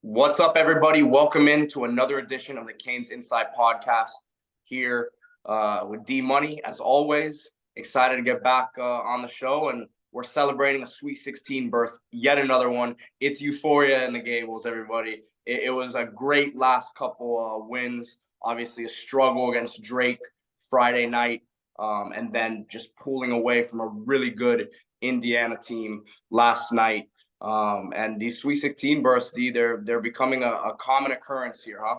What's up, everybody? Welcome in to another edition of the CanesInSight podcast here with D-Money. As always, excited to get back on the show, and we're celebrating a Sweet 16 berth, yet another one. It's Euphoria and the Gables, everybody. It was a great last couple wins. Obviously, a struggle against Drake Friday night, and then just pulling away from a really good Indiana team last night. And these Sweet 16 berths, they're becoming a common occurrence here, huh?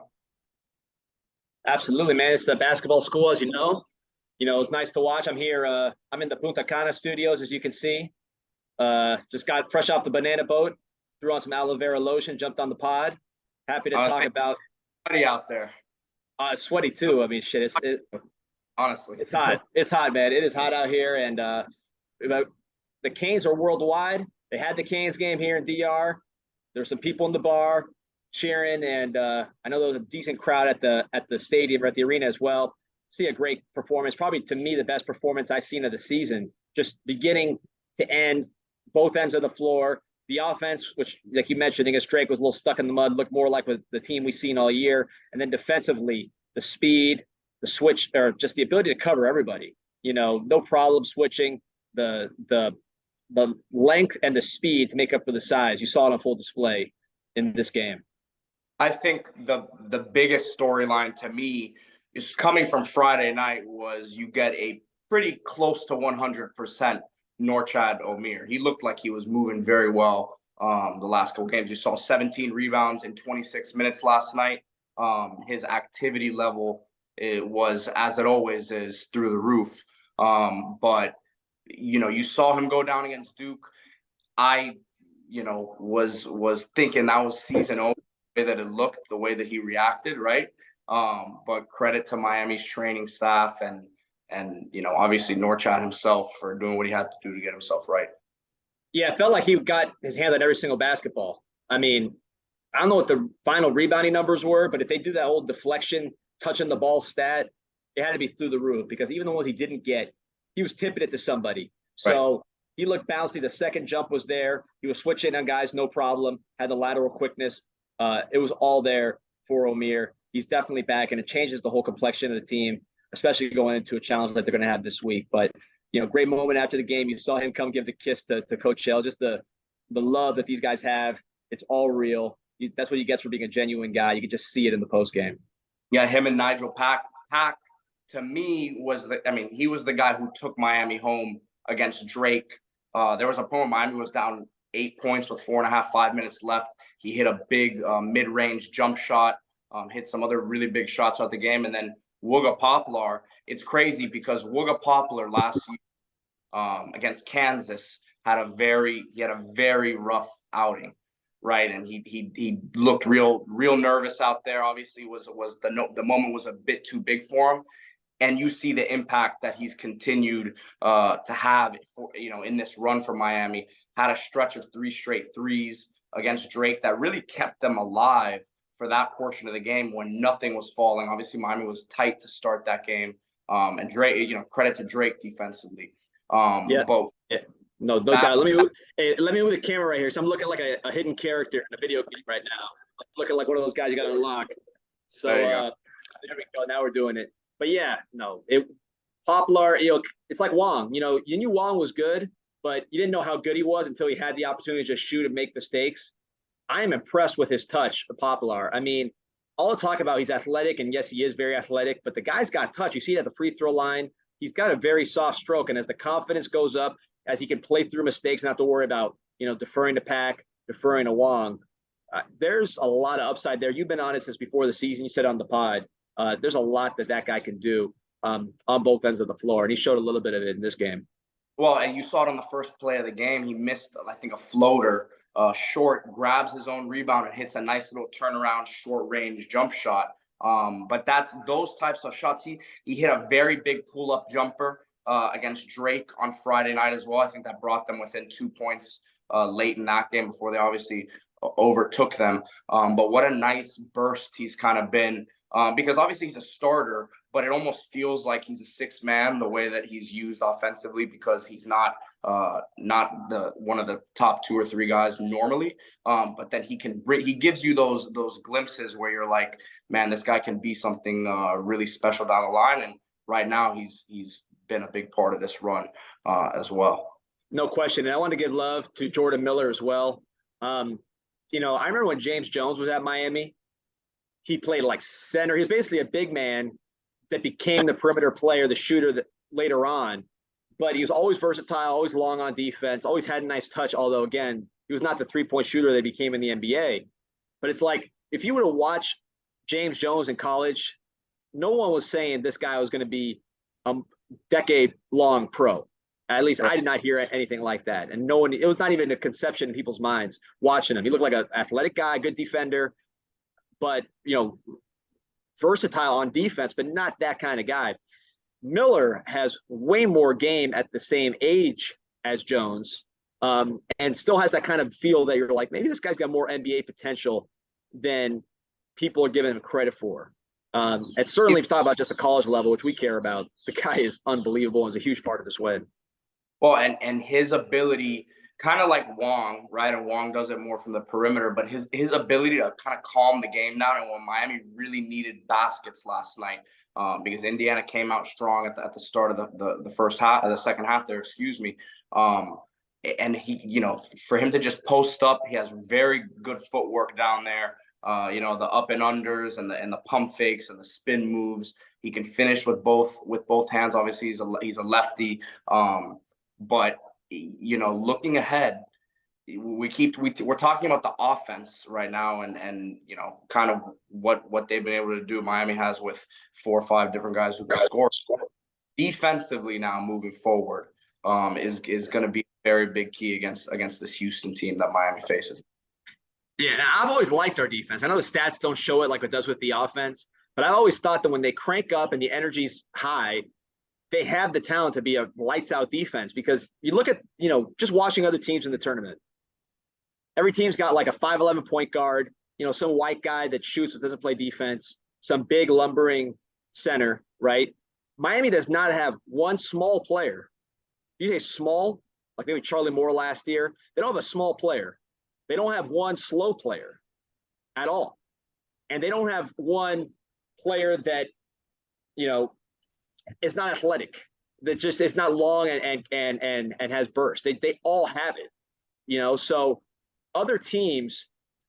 Absolutely, man. It's the basketball school, as you know. It's nice to watch. I'm here. I'm in the Punta Cana studios, as you can see. Just got fresh off the banana boat, threw on some aloe vera lotion, jumped on the pod. Happy to talk about. Sweaty out there. Sweaty too. I mean, shit. Honestly, it's hot. It's hot, man. It is hot out here, and the Canes are worldwide. They had the Canes game here in DR. There's some people in the bar cheering, and I know there was a decent crowd at the stadium or at the arena as well. See a great performance, probably to me the best performance I've seen of the season, just beginning to end, both ends of the floor. The offense, which, like you mentioned, against Drake was a little stuck in the mud, looked more like the team we've seen all year. And then defensively, the speed, the switch, or just the ability to cover everybody. No problem switching, the length and the speed to make up for the size. You saw it on full display in this game. I think the biggest storyline to me is coming from Friday night was you get a pretty close to 100% Norchad Omier. He looked like he was moving very well the last couple games. You saw 17 rebounds in 26 minutes last night. His activity level, it was, as it always is, through the roof. But you saw him go down against Duke. I, was thinking that was season over, the way that it looked, the way that he reacted, right? But credit to Miami's training staff and obviously Norchad himself for doing what he had to do to get himself right. Yeah, it felt like he got his hand on every single basketball. I mean, I don't know what the final rebounding numbers were, but if they do that old deflection, touching the ball stat, it had to be through the roof, because even the ones he didn't get, he was tipping it to somebody. So He looked bouncy. The second jump was there. He was switching on guys, no problem. Had the lateral quickness. It was all there for Omier. He's definitely back, and it changes the whole complexion of the team, especially going into a challenge that they're going to have this week. But, great moment after the game. You saw him come give the kiss to Coach Shell. Just the love that these guys have. It's all real. That's what he gets for being a genuine guy. You can just see it in the post game. Yeah, him and Nigel Pack to me he was the guy who took Miami home against Drake. There was a point where Miami was down 8 points with 5 minutes left. He hit a big mid-range jump shot, hit some other really big shots throughout the game. And then Wooga Poplar, it's crazy because Wooga Poplar last year against Kansas had a very rough outing, right? And he looked real nervous out there. Obviously, the moment was a bit too big for him. And you see the impact that he's continued to have in this run for Miami. Had a stretch of 3 straight threes against Drake that really kept them alive for that portion of the game when nothing was falling. Obviously, Miami was tight to start that game. And Drake, credit to Drake defensively. No doubt. Let me move the camera right here. So I'm looking like a hidden character in a video game right now. Looking like one of those guys you got to unlock. So there we go. Now we're doing it. But Poplar, it's like Wong. You knew Wong was good, but you didn't know how good he was until he had the opportunity to just shoot and make mistakes. I am impressed with his touch, Poplar. I mean, all the talk about he's athletic, and yes, he is very athletic, but the guy's got touch. You see it at the free throw line. He's got a very soft stroke, and as the confidence goes up, as he can play through mistakes, not to worry about, deferring to Pack, deferring to Wong, there's a lot of upside there. You've been on it since before the season. You said on the pod. There's a lot that guy can do on both ends of the floor, and he showed a little bit of it in this game. Well, and you saw it on the first play of the game. He missed, I think, a floater, short, grabs his own rebound and hits a nice little turnaround, short-range jump shot. But that's those types of shots. He hit a very big pull-up jumper against Drake on Friday night as well. I think that brought them within 2 points late in that game before they obviously overtook them. But what a nice burst he's kind of been, because obviously he's a starter, but it almost feels like he's a sixth man the way that he's used offensively, because he's not the one of the top 2 or 3 guys normally. But then he gives you those glimpses where you're like, man, this guy can be something really special down the line. And right now he's been a big part of this run as well. No question. And I want to give love to Jordan Miller as well. You know, I remember when James Jones was at Miami, he played like center. He was basically a big man that became the perimeter player, the shooter that later on. But he was always versatile, always long on defense, always had a nice touch. Although, again, he was not the three-point shooter that became in the NBA. But it's like, if you were to watch James Jones in college, no one was saying this guy was going to be a decade-long pro. At least I did not hear anything like that. And no one, it was not even a conception in people's minds watching him. He looked like an athletic guy, good defender, but, you know, versatile on defense, but not that kind of guy. Miller has way more game at the same age as Jones, and still has that kind of feel that you're like, maybe this guy's got more NBA potential than people are giving him credit for. And certainly if you talk about just the college level, which we care about, the guy is unbelievable and is a huge part of this win. Well, and his ability, kind of like Wong, right? And Wong does it more from the perimeter, but his ability to kind of calm the game down. And when Miami really needed baskets last night, because Indiana came out strong at the start of the first half, the second half there, excuse me. And he, you know, for him to just post up, he has very good footwork down there. You know, the up and unders and the pump fakes and the spin moves. He can finish with both hands. Obviously, he's a lefty. But, you know, looking ahead, we're talking about the offense right now, and you know, kind of what they've been able to do. Miami has with 4 or 5 different guys who can score. Defensively now, moving forward, is going to be a very big key against this Houston team that Miami faces. Yeah, and I've always liked our defense. I know the stats don't show it like it does with the offense, but I always thought that when they crank up and the energy's high, they have the talent to be a lights out defense. Because you look at, you know, just watching other teams in the tournament, every team's got like a 5'11" point guard, you know, some white guy that shoots but doesn't play defense, some big lumbering center, right? Miami does not have one small player. You say small, like maybe Charlie Moore last year. They don't have a small player. They don't have one slow player at all. And they don't have one player that, you know, is not athletic, that just is not long and has burst. They all have it, you know. So other teams,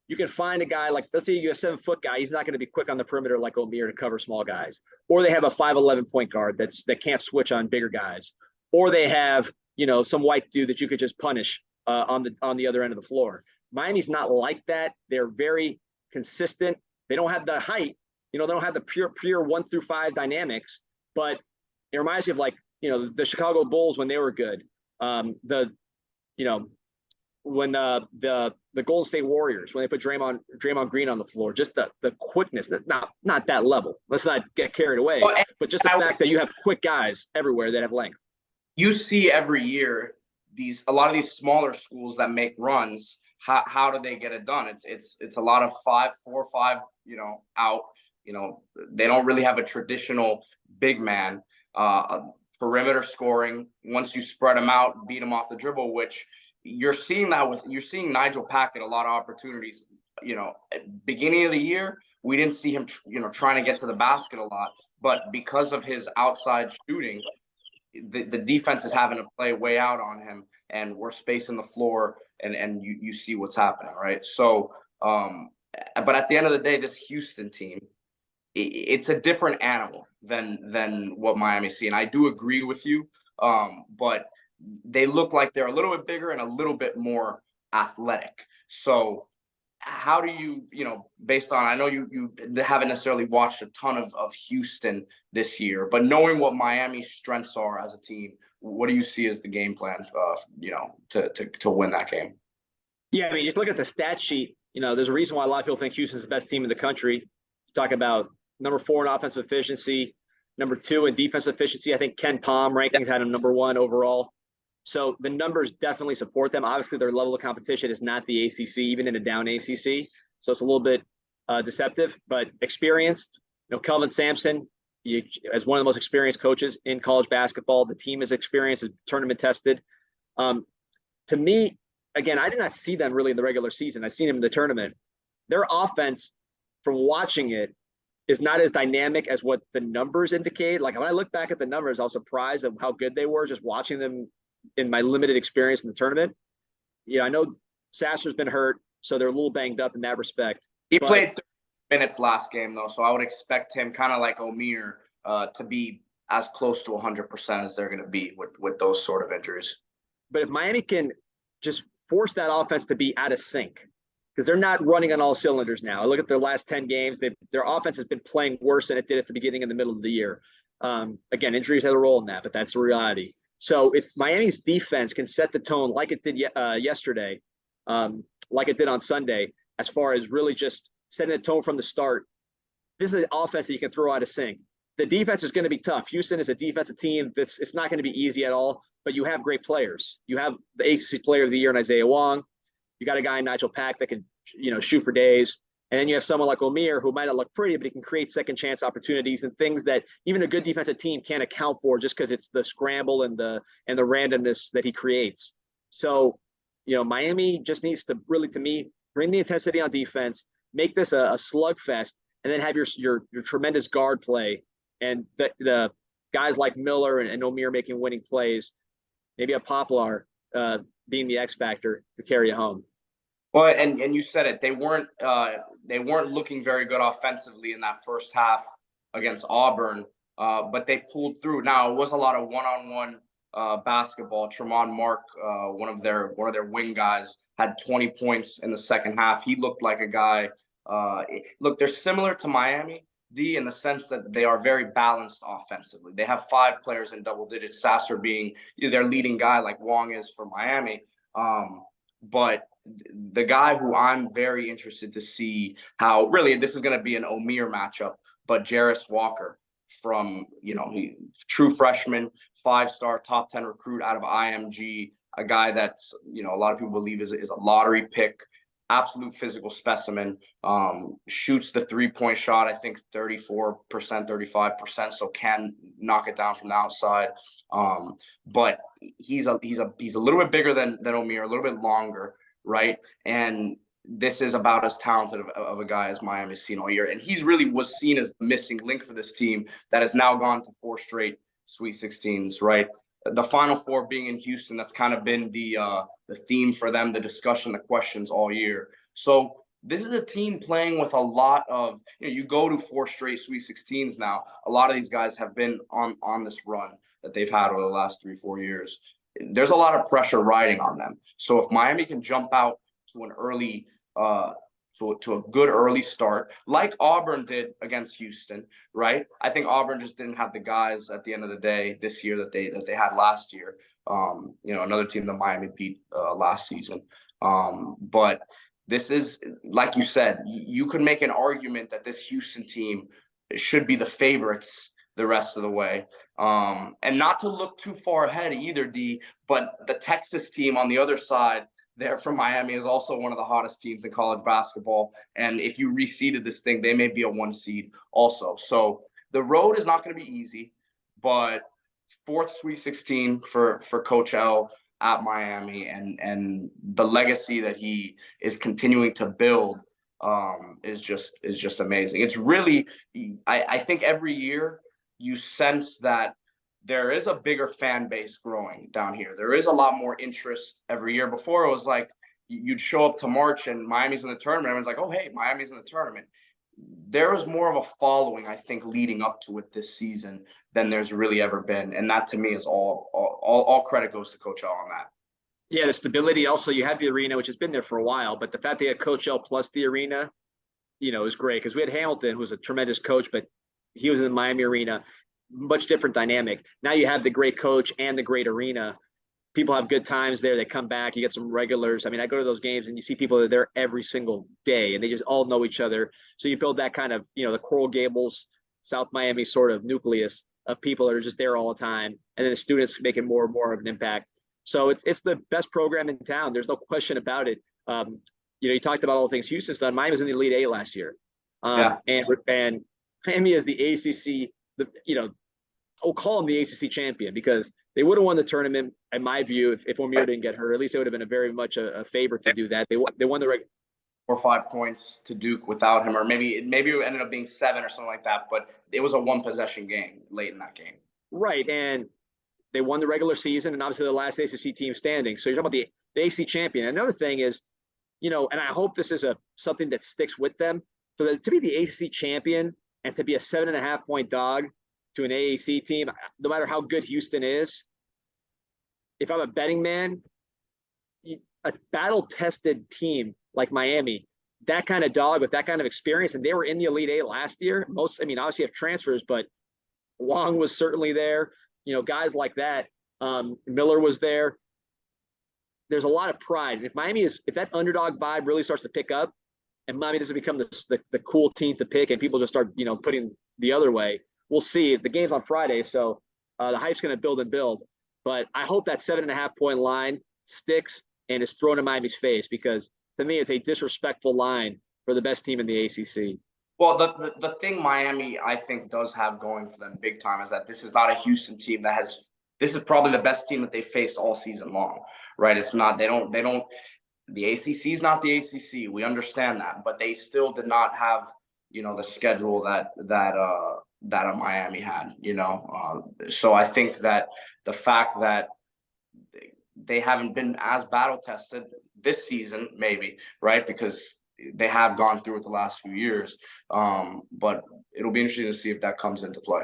you can find a guy like, let's say you have a 7-foot guy, he's not going to be quick on the perimeter like Omier to cover small guys. Or they have a 5'11" point guard that can't switch on bigger guys. Or they have, you know, some white dude that you could just punish on the other end of the floor. Miami's not like that. They're very consistent. They don't have the height, you know, they don't have the pure 1 through 5 dynamics. But it reminds me of, like, you know, the Chicago Bulls when they were good. You know, when the Golden State Warriors, when they put Draymond Green on the floor, just the quickness, not that level. Let's not get carried away. Well, but just the fact that you have quick guys everywhere that have length. You see every year a lot of these smaller schools that make runs. How do they get it done? It's a lot of 4 or 5, you know, out. You know, they don't really have a traditional big man, perimeter scoring. Once you spread them out, beat them off the dribble, which you're seeing Nigel Pack get a lot of opportunities. You know, beginning of the year, we didn't see him, you know, trying to get to the basket a lot, but because of his outside shooting, the defense is having to play way out on him, and we're spacing the floor, and you see what's happening, right? So, but at the end of the day, this Houston team, it's a different animal than what Miami's seeing. I do agree with you, but they look like they're a little bit bigger and a little bit more athletic. So how do you know, based on, I know you haven't necessarily watched a ton of Houston this year, but knowing what Miami's strengths are as a team, what do you see as the game plan, you know, to win that game? Yeah, I mean, just look at the stat sheet. You know, there's a reason why a lot of people think Houston's the best team in the country. Talk about number 4 in offensive efficiency, number 2 in defensive efficiency. I think Ken Palm rankings had him number 1 overall. So the numbers definitely support them. Obviously, their level of competition is not the ACC, even in a down ACC. So it's a little bit deceptive, but experienced. Kelvin Sampson, as one of the most experienced coaches in college basketball, the team is experienced, is tournament tested. To me, again, I did not see them really in the regular season. I've seen them in the tournament. Their offense, from watching it, is not as dynamic as what the numbers indicate. Like when I look back at the numbers, I was surprised at how good they were just watching them in my limited experience in the tournament. I know Sasser's been hurt, so they're a little banged up in that respect. He played 30 minutes last game, though, so I would expect him, kind of like Omer, to be as close to 100% as they're going to be with those sort of injuries. But if Miami can just force that offense to be out of sync, because they're not running on all cylinders now. I look at their last 10 games. Their offense has been playing worse than it did at the beginning and the middle of the year. Again, injuries had a role in that, but that's the reality. So if Miami's defense can set the tone like it did yesterday, like it did on Sunday, as far as really just setting the tone from the start, this is an offense that you can throw out of sync. The defense is going to be tough. Houston is a defensive team. It's not going to be easy at all, but you have great players. You have the ACC Player of the Year in Isaiah Wong. You got a guy in Nigel Pack that can, shoot for days. And then you have someone like Omer who might not look pretty, but he can create second chance opportunities and things that even a good defensive team can't account for just because it's the scramble and the randomness that he creates. So, Miami just needs to really, to me, bring the intensity on defense, make this a slugfest, and then have your tremendous guard play and the guys like Miller and Omer making winning plays, maybe a Poplar being the X factor to carry it home. Well, and you said it. They weren't looking very good offensively in that first half against Auburn, but they pulled through. Now it was a lot of one-on-one basketball. Tremont Mark, one of their wing guys, had 20 points in the second half. He looked like a guy. Look, they're similar to Miami, D, in the sense that they are very balanced offensively. They have 5 players in double digits, Sasser being their leading guy like Wong is for Miami. But the guy who I'm very interested to see how really this is going to be an Omer matchup, but Jarris Walker from, he true freshman, 5-star top 10 recruit out of IMG, a guy that's, a lot of people believe is a lottery pick, absolute physical specimen, shoots the 3-point shot, I think 34%, 35%, so can knock it down from the outside. But he's a little bit bigger than Omer, a little bit longer, right? And this is about as talented of a guy as Miami's seen all year. And he's really was seen as the missing link for this team that has now gone to 4 straight Sweet 16s, right? The Final Four being in Houston, that's kind of been the theme for them, the discussion, the questions all year. So this is a team playing with a lot of, you go to 4 straight Sweet 16s now. A lot of these guys have been on this run that they've had over the last 3-4 years. There's a lot of pressure riding on them. So if Miami can jump out to an early to a good early start, like Auburn did against Houston, right? I think Auburn just didn't have the guys at the end of the day this year that they had last year. Another team that Miami beat last season. But this is, like you said, you could make an argument that this Houston team should be the favorites the rest of the way. And not to look too far ahead either, D, but the Texas team on the other side there from Miami is also one of the hottest teams in college basketball. And if you reseeded this thing, they may be a 1 seed also. So the road is not going to be easy, but 4th Sweet 16 for Coach L at Miami, and the legacy that he is continuing to build is just amazing. It's really, I think every year you sense that there is a bigger fan base growing down here. There is a lot more interest every year. Before it was like you'd show up to March and Miami's in the tournament. Everyone's like, oh, hey, Miami's in the tournament. There is more of a following, I think, leading up to it this season than there's really ever been. And that to me is all credit goes to Coach L on that. Yeah, the stability. Also, you have the arena, which has been there for a while, but the fact they had Coach L plus the arena, is great, because we had Hamilton, who was a tremendous coach, but he was in the Miami arena. Much different dynamic. Now you have the great coach and the great arena. People have good times there. They come back. You get some regulars. I mean, I go to those games and you see people that are there every single day and they just all know each other. So you build that kind of, the Coral Gables, South Miami sort of nucleus of people that are just there all the time. And then the students making more and more of an impact. So it's the best program in town. There's no question about it. You talked about all the things Houston's done. Miami was in the Elite Eight last year. Yeah. And Miami is the ACC, I'll call them the ACC champion because they would have won the tournament, in my view, if Omier didn't get hurt. At least it would have been a very much a favor to do that. They won the regular. 4 or 5 points to Duke without him, or maybe it ended up being 7 or something like that. But it was a 1-possession game late in that game. Right, and they won the regular season, and obviously the last ACC team standing. So you're talking about the ACC champion. Another thing is, and I hope this is something that sticks with them. So to be the ACC champion and to be a 7.5-point dog to an AAC team, no matter how good Houston is, if I'm a betting man, a battle-tested team like Miami, that kind of dog with that kind of experience, and they were in the Elite Eight last year. Obviously have transfers, but Long was certainly there. Guys like that. Miller was there. There's a lot of pride. And if that underdog vibe really starts to pick up, and Miami doesn't become the cool team to pick, and people just start putting the other way, we'll see. The game's on Friday, so the hype's going to build and build. But I hope that 7.5-point line sticks and is thrown in Miami's face, because to me, it's a disrespectful line for the best team in the ACC. Well, the thing Miami, I think, does have going for them big time is that this is not a Houston team that has – this is probably the best team that they faced all season long, right? It's not – they don't – the ACC is not the ACC. We understand that. But they still did not have, the schedule that Miami had, So I think that the fact that they haven't been as battle-tested this season, maybe, right, because – they have gone through it the last few years, but it'll be interesting to see if that comes into play.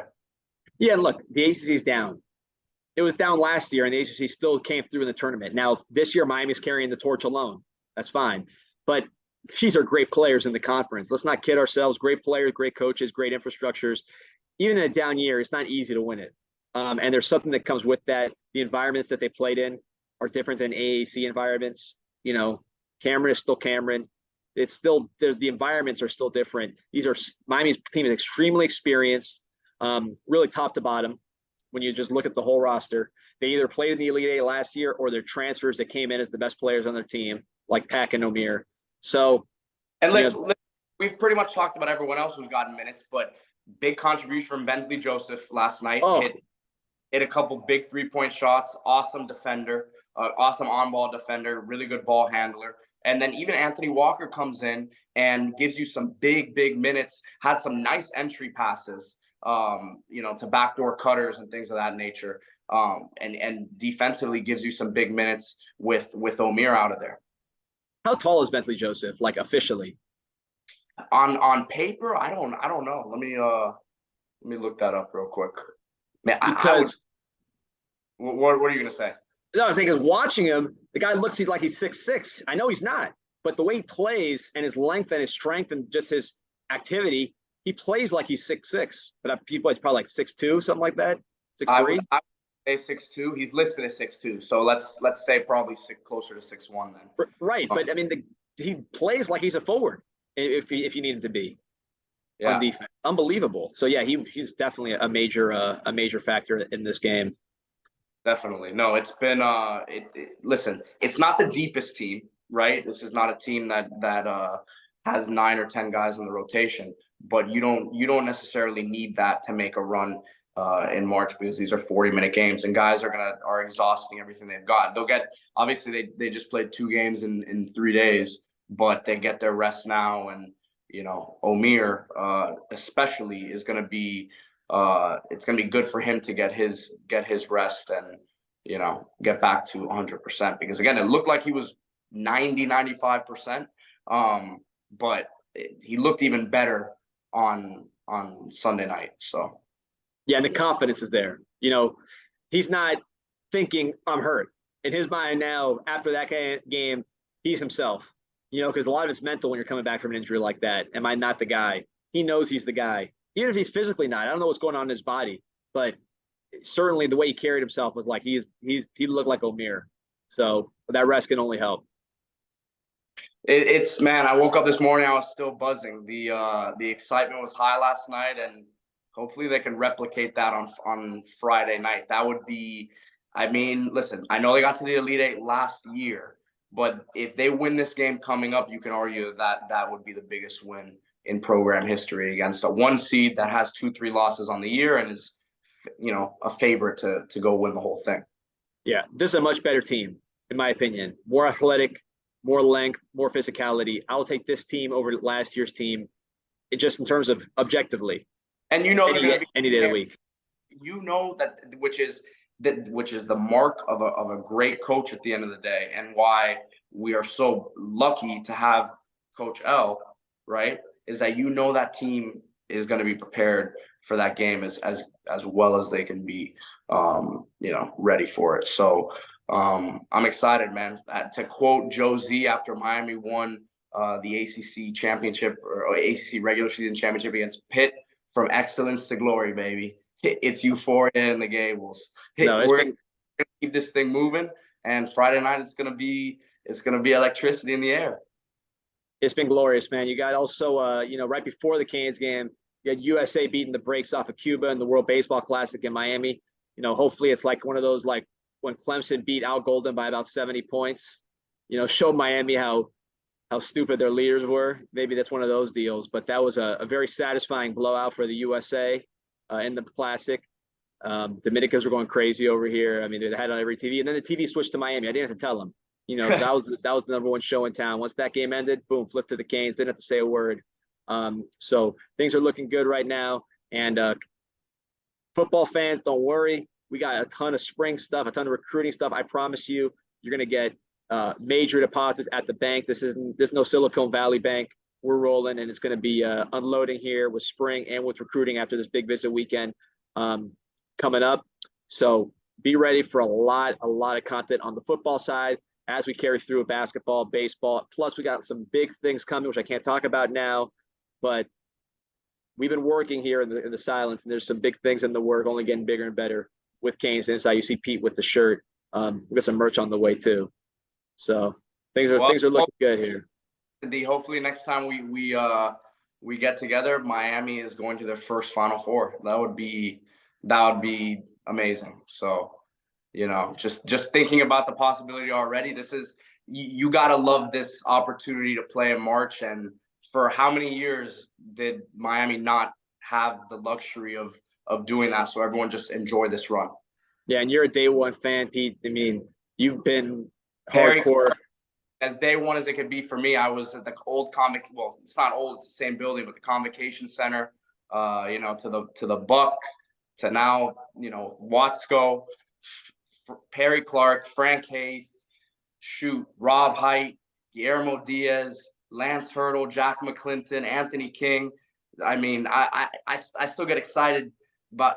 Yeah, look, the ACC is down. It was down last year, and the ACC still came through in the tournament. Now, this year, Miami's carrying the torch alone. That's fine. But these are great players in the conference. Let's not kid ourselves. Great players, great coaches, great infrastructures. Even in a down year, it's not easy to win it. And there's something that comes with that. The environments that they played in are different than AAC environments. Cameron is still Cameron. It's still the environments are still different. Miami's team is extremely experienced, really top to bottom. When you just look at the whole roster, they either played in the Elite Eight last year or they're transfers that came in as the best players on their team, like Pack and Omier. So, and we've pretty much talked about everyone else who's gotten minutes, but big contribution from Bensley Joseph last night. Hit a couple big 3-point shots. Awesome defender, awesome on-ball defender, really good ball handler. And then even Anthony Walker comes in and gives you some big minutes, had some nice entry passes, to backdoor cutters and things of that nature. And defensively gives you some big minutes with Omier out of there. How tall is Bentley Joseph, like officially? On paper, I don't know. Let me look that up real quick. Man, what are you gonna say? No, I was thinking, watching him, the guy looks like he's 6'6". I know he's not, but the way he plays and his length and his strength and just his activity, he plays like he's 6'6". But people, it's probably like 6'2", something like that. 6'3". I would say 6'2". He's listed as 6'2", so let's say probably closer to 6'1" then. Right, but I mean, he plays like he's a forward if you need him to be. On defense. Unbelievable. So yeah, he's definitely a major factor in this game. Definitely. No, it's been listen, it's not the deepest team, right? This is not a team that has 9 or 10 guys in the rotation, but you don't necessarily need that to make a run in March, because these are 40-minute games and guys are exhausting everything they've got. They'll get, obviously they just played 2 games in 3 days, but they get their rest now. And Omier especially is going to be it's going to be good for him to get his rest and get back to 100%, because again, it looked like he was 95%, but he looked even better on Sunday night. So yeah, and the confidence is there. He's not thinking I'm hurt. In his mind now, after that game, he's himself. Because a lot of it's mental when you're coming back from an injury like that. Am I not the guy? He knows he's the guy. Even if he's physically not, I don't know what's going on in his body, but certainly the way he carried himself was like he looked like Omier. So that rest can only help. It's man, I woke up this morning, I was still buzzing. The excitement was high last night, and hopefully they can replicate that on Friday night. That would be I mean, listen, I know they got to the Elite Eight last year, but if they win this game coming up, you can argue that that would be the biggest win in program history against a 1 seed that has 2-3 losses on the year and is, a favorite to go win the whole thing. Yeah, this is a much better team, in my opinion. More athletic, more length, more physicality. I'll take this team over last year's team, just in terms of objectively. And they're going to be any day of the week. That which is the mark of a great coach at the end of the day, and why we are so lucky to have Coach L, right? Is that that team is going to be prepared for that game as well as they can be, ready for it. So I'm excited, man. To quote Joe Z after Miami won the ACC championship or ACC regular season championship against Pitt, from excellence to glory, baby. It's Euphoria in the Gables. We're gonna keep this thing moving, and Friday night it's gonna be electricity in the air. It's been glorious, man. You got also, right before the Canes game, you had USA beating the brakes off of Cuba in the World Baseball Classic in Miami. Hopefully it's like one of those, like when Clemson beat Al Golden by about 70 points. Showed Miami how stupid their leaders were. Maybe that's one of those deals. But that was a very satisfying blowout for the USA in the Classic. Dominicans were going crazy over here. I mean, they had it on every TV. And then the TV switched to Miami. I didn't have to tell them. That was the number one show in town. Once that game ended, boom, flipped to the Canes. Didn't have to say a word. So things are looking good right now. And football fans, don't worry. We got a ton of spring stuff, a ton of recruiting stuff. I promise you, you're going to get major deposits at the bank. This no Silicon Valley Bank. We're rolling, and it's going to be unloading here with spring and with recruiting after this big visit weekend coming up. So be ready for a lot of content on the football side as we carry through basketball, baseball. Plus, we got some big things coming, which I can't talk about now, but we've been working here in the silence, and there's some big things in the work, only getting bigger and better with CanesInSight. You see Pete with the shirt. We got some merch on the way too. So things are looking good here. Hopefully next time we get together, Miami is going to their first Final Four. That would be amazing. So, just thinking about the possibility already. This is you gotta love this opportunity to play in March. And for how many years did Miami not have the luxury of doing that? So everyone just enjoy this run. Yeah, and you're a day one fan, Pete. I mean, you've been hardcore. As day one as it could be for me, I was at the old well, it's not old, it's the same building, but the Convocation Center, to the Buck, to now, Watsco, Perry Clark, Frank Haith, Rob Height, Guillermo Diaz, Lance Hurdle, Jack McClinton, Anthony King. I mean, I still get excited about,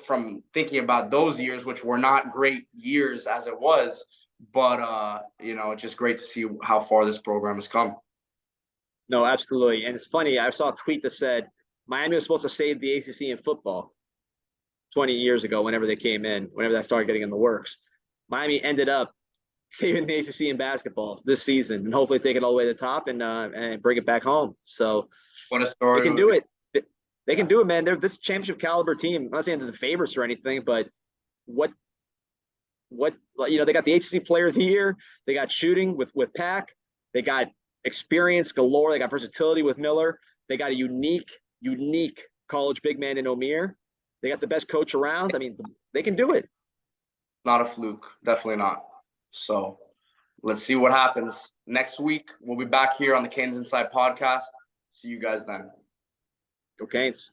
from thinking about those years, which were not great years as it was. But, it's just great to see how far this program has come. No, absolutely. And it's funny. I saw a tweet that said Miami was supposed to save the ACC in football 20 years ago, whenever they came in, whenever that started getting in the works. Miami ended up saving the ACC in basketball this season, and hopefully take it all the way to the top and bring it back home. So what a story. They can do it. They can do it, man. They're this championship caliber team. I'm not saying they're the favorites or anything, but they got the ACC Player of the Year. They got shooting with Pack. They got experience galore. They got versatility with Miller. They got a unique college big man in Omier. They got the best coach around. I mean, they can do it. Not a fluke. Definitely not. So let's see what happens. Next week, we'll be back here on the CanesInSight podcast. See you guys then. Go Canes.